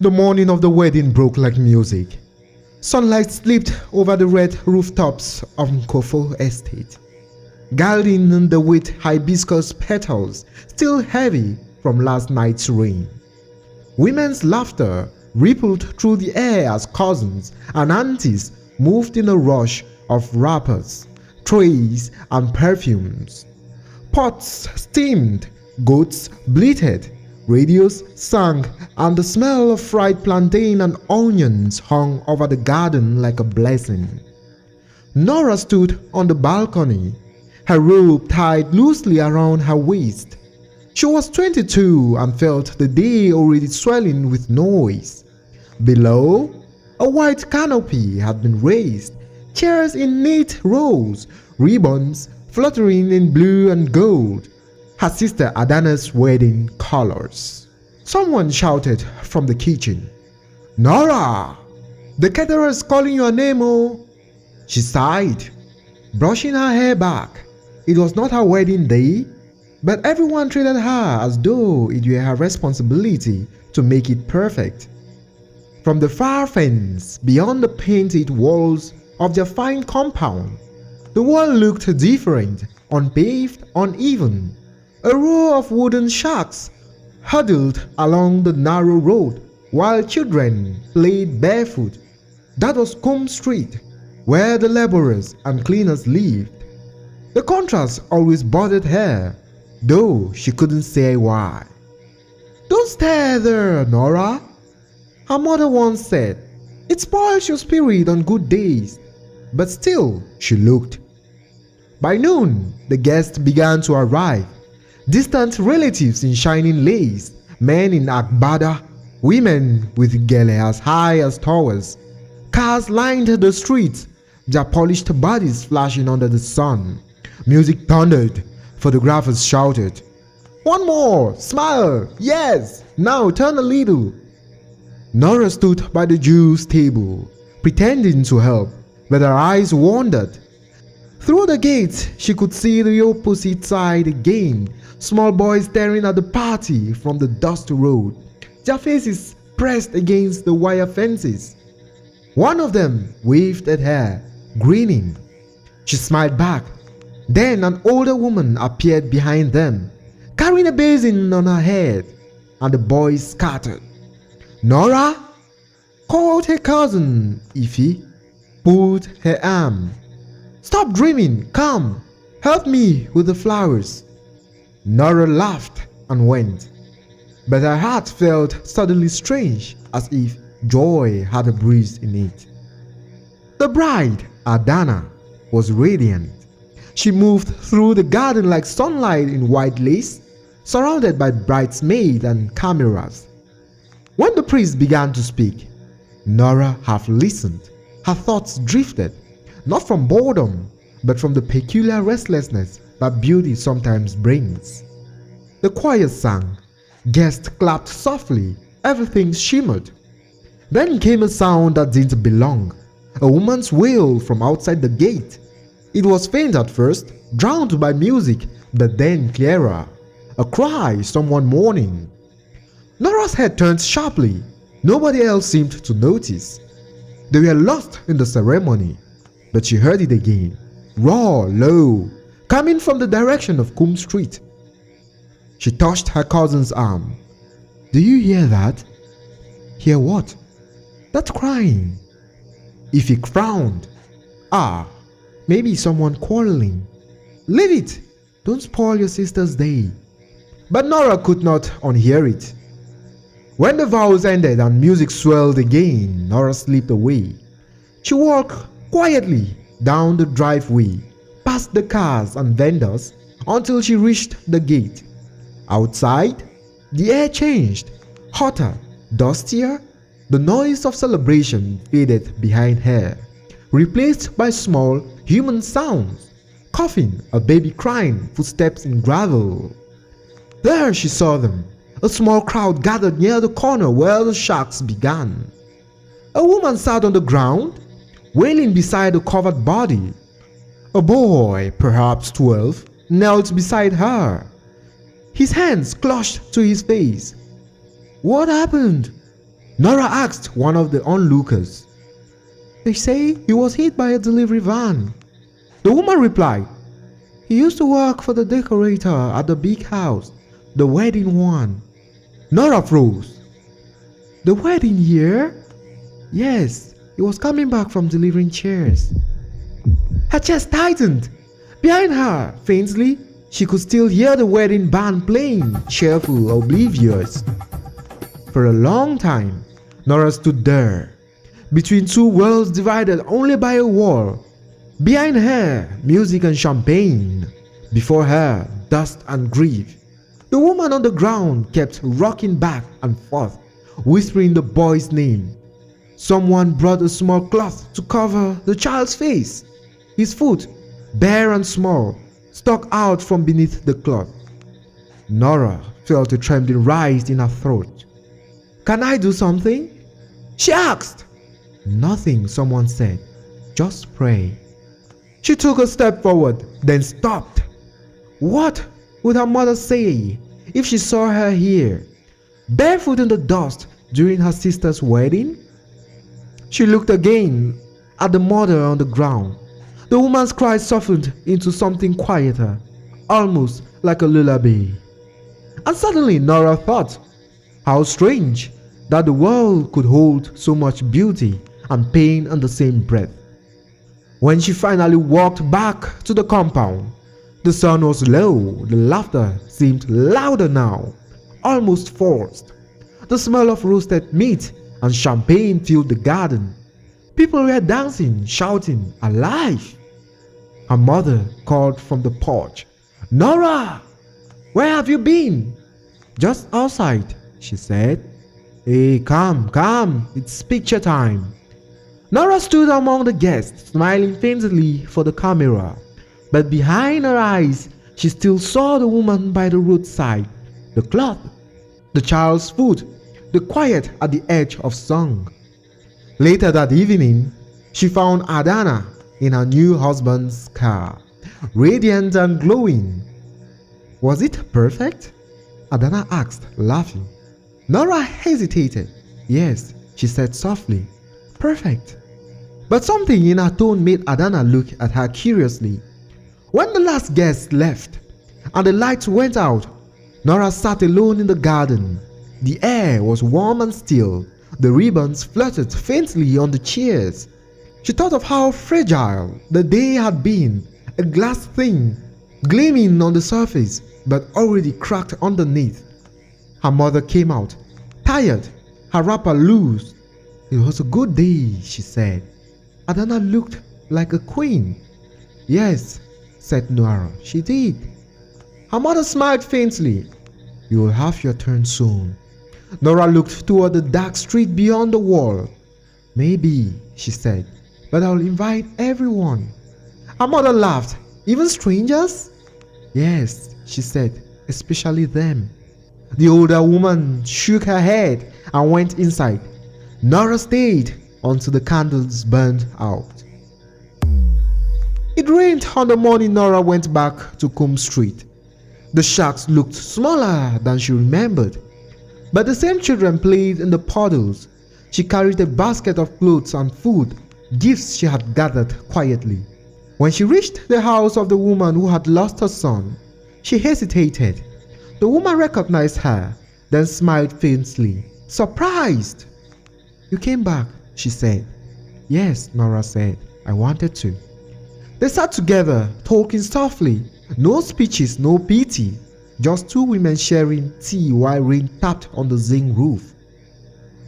The morning of the wedding broke like music. Sunlight slipped over the red rooftops of Nkofo Estate, gilding the with hibiscus petals still heavy from last night's rain. Women's laughter rippled through the air as cousins and aunties moved in a rush of wrappers, trays, and perfumes. Pots steamed, goats bleated, radios sang, and the smell of fried plantain and onions hung over the garden like a blessing. Nora stood on the balcony, her robe tied loosely around her waist. She was 22 and felt the day already swelling with noise. Below, a white canopy had been raised, chairs in neat rows, ribbons fluttering in blue and gold, her sister Adana's wedding colors. Someone shouted from the kitchen, "Nora! The caterer is calling your name, oh!" She sighed, brushing her hair back. It was not her wedding day, but everyone treated her as though it were her responsibility to make it perfect. From the far fence beyond the painted walls of their fine compound, the world looked different, unpaved, uneven. A row of wooden shacks huddled along the narrow road while children played barefoot. That was Coombe Street, where the laborers and cleaners lived. The contrast always bothered her, though she couldn't say why. "Don't stare there, Nora," her mother once said. "It spoils your spirit on good days." But still she looked. By noon, the guests began to arrive. Distant relatives in shining lace, men in agbada, women with gele as high as towers. Cars lined the streets, their polished bodies flashing under the sun. Music thundered, photographers shouted, "One more! Smile! Yes! Now turn a little!" Nora stood by the Jew's table, pretending to help, but her eyes wandered. Through the gate, she could see the opposite side again, small boys staring at the party from the dusty road, their faces pressed against the wire fences. One of them waved at her, grinning. She smiled back. Then an older woman appeared behind them, carrying a basin on her head, and the boys scattered. "Nora!" called her cousin Ify, pulled her arm. "Stop dreaming, come, help me with the flowers." Nora laughed and went, but her heart felt suddenly strange, as if joy had a breeze in it. The bride, Adana, was radiant. She moved through the garden like sunlight in white lace, surrounded by bridesmaids and cameras. When the priest began to speak, Nora half listened. Her thoughts drifted, not from boredom, but from the peculiar restlessness that beauty sometimes brings. The choir sang, guests clapped softly, everything shimmered. Then came a sound that didn't belong, a woman's wail from outside the gate. It was faint at first, drowned by music, but then clearer. A cry, someone mourning. Nora's head turned sharply. Nobody else seemed to notice. They were lost in the ceremony, but she heard it again, raw, low, coming from the direction of Coombe Street. She touched her cousin's arm. "Do you hear that?" "Hear what?" "That crying." Ify frowned. "Ah, maybe someone quarreling." "Leave it! Don't spoil your sister's day." But Nora could not unhear it. When the vows ended and music swelled again, Nora slipped away. She walked quietly down the driveway, past the cars and vendors, until she reached the gate. Outside, the air changed, hotter, dustier. The noise of celebration faded behind her, replaced by small human sounds, coughing, a baby crying, footsteps in gravel. There she saw them, a small crowd gathered near the corner where the shacks began. A woman sat on the ground, wailing beside a covered body. A boy, perhaps 12, knelt beside her, his hands clutched to his face. "What happened?" Nora asked one of the onlookers. They say he was hit by a delivery van. The woman replied, he used to work for the decorator at the big house, the wedding one. Nora froze. The wedding here? Yes, he was coming back from delivering chairs. Her chest tightened. Behind her, faintly, she could still hear the wedding band playing, cheerful, oblivious. For a long time, Nora stood there, between two worlds divided only by a wall. Behind her, music and champagne. Before her, dust and grief. The woman on the ground kept rocking back and forth, whispering the boy's name. Someone brought a small cloth to cover the child's face. His foot, bare and small, stuck out from beneath the cloth. Nora felt a trembling rise in her throat. Can I do something? She asked. Nothing, someone said. Just pray. She took a step forward, then stopped. What would her mother say if she saw her here, barefoot in the dust during her sister's wedding? She looked again at the mother on the ground. The woman's cry softened into something quieter, almost like a lullaby. And suddenly Nora thought, how strange that the world could hold so much beauty and pain in the same breath. When she finally walked back to the compound, the sun was low, the laughter seemed louder now, almost forced. The smell of roasted meat and champagne filled the garden. People were dancing, shouting, alive. Her mother called from the porch, Nora, where have you been? Just outside, she said. Hey, come, it's picture time. Nora stood among the guests, smiling faintly for the camera. But behind her eyes, she still saw the woman by the roadside, the cloth, the child's foot, the quiet at the edge of song. Later that evening, she found Adana in her new husband's car, radiant and glowing. Was it perfect? Adana asked, laughing. Nora hesitated. Yes, she said softly. Perfect. But something in her tone made Adana look at her curiously. When the last guest left and the lights went out, Nora sat alone in the garden. The air was warm and still. The ribbons fluttered faintly on the chairs. She thought of how fragile the day had been, a glass thing, gleaming on the surface, but already cracked underneath. Her mother came out, tired, her wrapper loose. It was a good day, she said. Adana looked like a queen. Yes, said Nora, she did. Her mother smiled faintly. You will have your turn soon. Nora looked toward the dark street beyond the wall. Maybe, she said, but I'll invite everyone. Her mother laughed. Even strangers? Yes, she said, especially them. The older woman shook her head and went inside. Nora stayed until the candles burned out. It rained on the morning Nora went back to Coombe Street. The shacks looked smaller than she remembered, but the same children played in the puddles. She carried a basket of clothes and food, gifts she had gathered quietly. When she reached the house of the woman who had lost her son, she hesitated. The woman recognized her, then smiled faintly, surprised. You came back, she said. Yes, Nora said, I wanted to. They sat together, talking softly. No speeches, no pity. Just two women sharing tea while rain tapped on the zinc roof.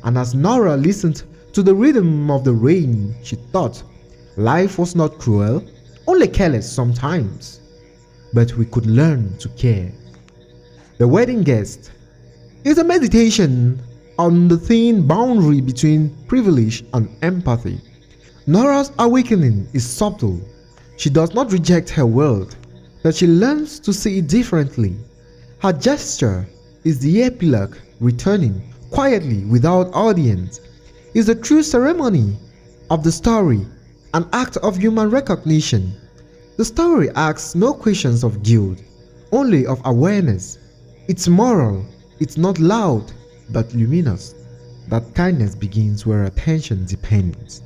And as Nora listened to the rhythm of the rain, she thought, life was not cruel, only careless sometimes. But we could learn to care. The Wedding Guest is a meditation on the thin boundary between privilege and empathy. Nora's awakening is subtle. She does not reject her world, but she learns to see it differently. Her gesture is the epilogue, returning quietly without audience, is the true ceremony of the story, an act of human recognition. The story asks no questions of guilt, only of awareness. It's moral, it's not loud, but luminous. that kindness begins where attention depends.